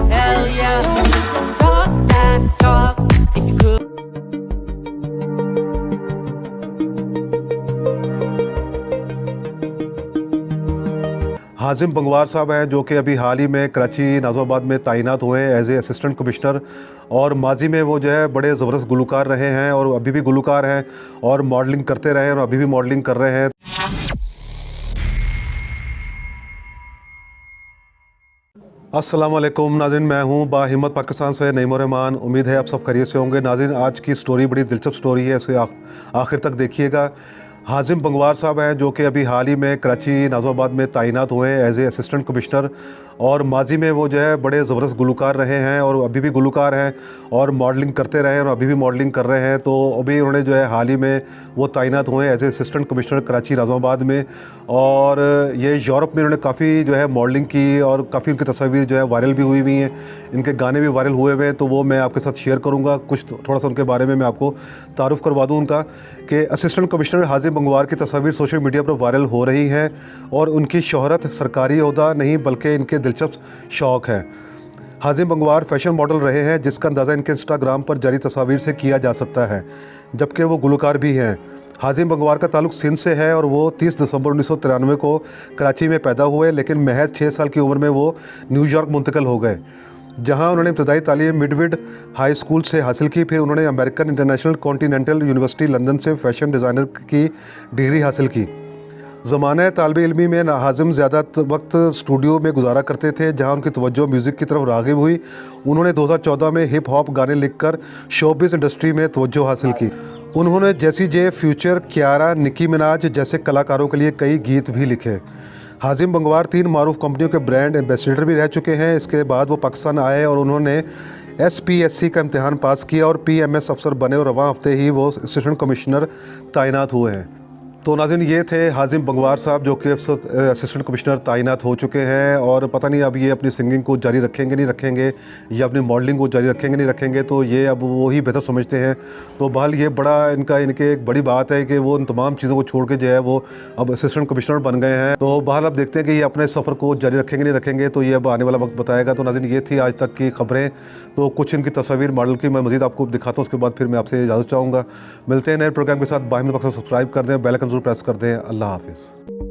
hell yeah. You just talk that talk if you could. हाजिम बंगवार साहब हैं जो कि अभी हाल ही में कराची नाज़िमाबाद में तैनात हुए हैं एज ए असिस्टेंट कमिश्नर। और माजी में वो जो है बड़े ज़बरदस्त गुलकार रहे हैं और अभी भी गुलकार हैं और मॉडलिंग करते रहे हैं और अभी भी मॉडलिंग कर रहे हैं। अस्सलाम वालेकुम नाज़रीन, मैं हूं बाहिम्मत पाकिस्तान से नईम रहमान। उम्मीद है आप सब खैरियत से होंगे। नाज़रीन, आज की स्टोरी बड़ी दिलचस्प स्टोरी है, इसे आखिर तक देखिएगा। हाजिम बंगवार साहब हैं जो कि अभी हाल ही में कराची नाज़िमाबाद में तैनात हुए हैं एज ए असिस्टेंट कमिश्नर। और माजी में वो जो है बड़े ज़बरदस्त गुलकार रहे हैं और अभी भी गुलकार हैं और मॉडलिंग करते रहे हैं और अभी भी मॉडलिंग कर रहे हैं। तो अभी उन्होंने जो है हाल ही में वो तैनात हुए हैं as a assistant commissioner Karachi Nazimabad में। और ये यूरोप में उन्होंने काफ़ी जो है मॉडलिंग की और काफ़ी उनकी तस्वीर जो है वायरल भी हुई हैं। इनके गाने भी वायरल हुए हुए हैं, तो वो मैं आपके साथ शेयर करूँगा। कुछ थोड़ा सा उनके बारे में मैं आपको तारुफ़ करवा दूँ उनका, कि असिस्टेंट कमिश्नर हाजिम बंगवार की तस्वीर सोशल मीडिया पर वायरल हो रही हैं और उनकी शोहरत सरकारी ओहदा नहीं बल्कि इनके दिलचस्प शौक़ है। हाजिम बंगवार फ़ैशन मॉडल रहे हैं जिसका अंदाज़ा इनके इंस्टाग्राम पर जारी तस्वीर से किया जा सकता है, जबकि वो गुलकार भी हैं। हाजिम बंगवार का ताल्लुक़ सिंध से है और वो 30 दिसंबर 1993 को कराची में पैदा हुए, लेकिन महज 6 साल की उम्र में वो न्यूयॉर्क मुंतकिल हो गए, जहां उन्होंने इब्तदाई तालीम मिडविड हाई स्कूल से हासिल की। फिर उन्होंने American international continental university London से फ़ैशन डिज़ाइनर की डिग्री हासिल की। ज़माने तालिब इल्मी में हाजिम ज़्यादा वक्त स्टूडियो में गुजारा करते थे, जहां उनकी तवज्जो म्यूज़िक की तरफ राग़िब हुई। उन्होंने 2014 में हिप हॉप गाने लिखकर शोबिज़ इंडस्ट्री में तवज्जो हासिल की। उन्होंने जेसी जे, फ्यूचर, कियारा, निकी मिनाज जैसे कलाकारों के लिए कई गीत भी लिखे। हाजिम बंगवार 3 मारूफ कंपनियों के ब्रांड एम्बेसडर भी रह चुके हैं। इसके बाद वो पाकिस्तान आए और उन्होंने SPSC का इम्तिहान पास किया और PMS अफसर बने और रवां हफ्ते ही वो असिस्टेंट कमिश्नर तैनात हुए हैं। तो नाज़रीन, ये थे हाजिम बंगवार साहब जो कि असिस्टेंट कमिश्नर तैनात हो चुके हैं। और पता नहीं अब ये अपनी सिंगिंग को जारी रखेंगे नहीं रखेंगे या अपनी मॉडलिंग को जारी रखेंगे नहीं रखेंगे, तो ये अब वो ही बेहतर समझते हैं। तो बहरहाल ये बड़ा इनके एक बड़ी बात है कि वो इन तमाम चीज़ों को छोड़ के जो है वो अब असिस्टेंट कमिश्नर बन गए हैं। तो बहरहाल अब देखते हैं कि ये अपने सफ़र को जारी रखेंगे नहीं रखेंगे, तो ये अब आने वाला वक्त बताएगा। तो नाज़रीन, ये थी आज तक की खबरें। तो कुछ इनकी तस्वीर मॉडल की मैं मज़ीद आपको दिखाता हूँ, उसके बाद फिर मैं आपसे इजाज़त चाहूँगा। मिलते हैं नए प्रोग्राम के साथ। बाहिम्मत पाकिस्तान सब्सक्राइब कर दें, बेल आइकन ज़रूर प्रेस कर दें। अल्लाह हाफ़िज़।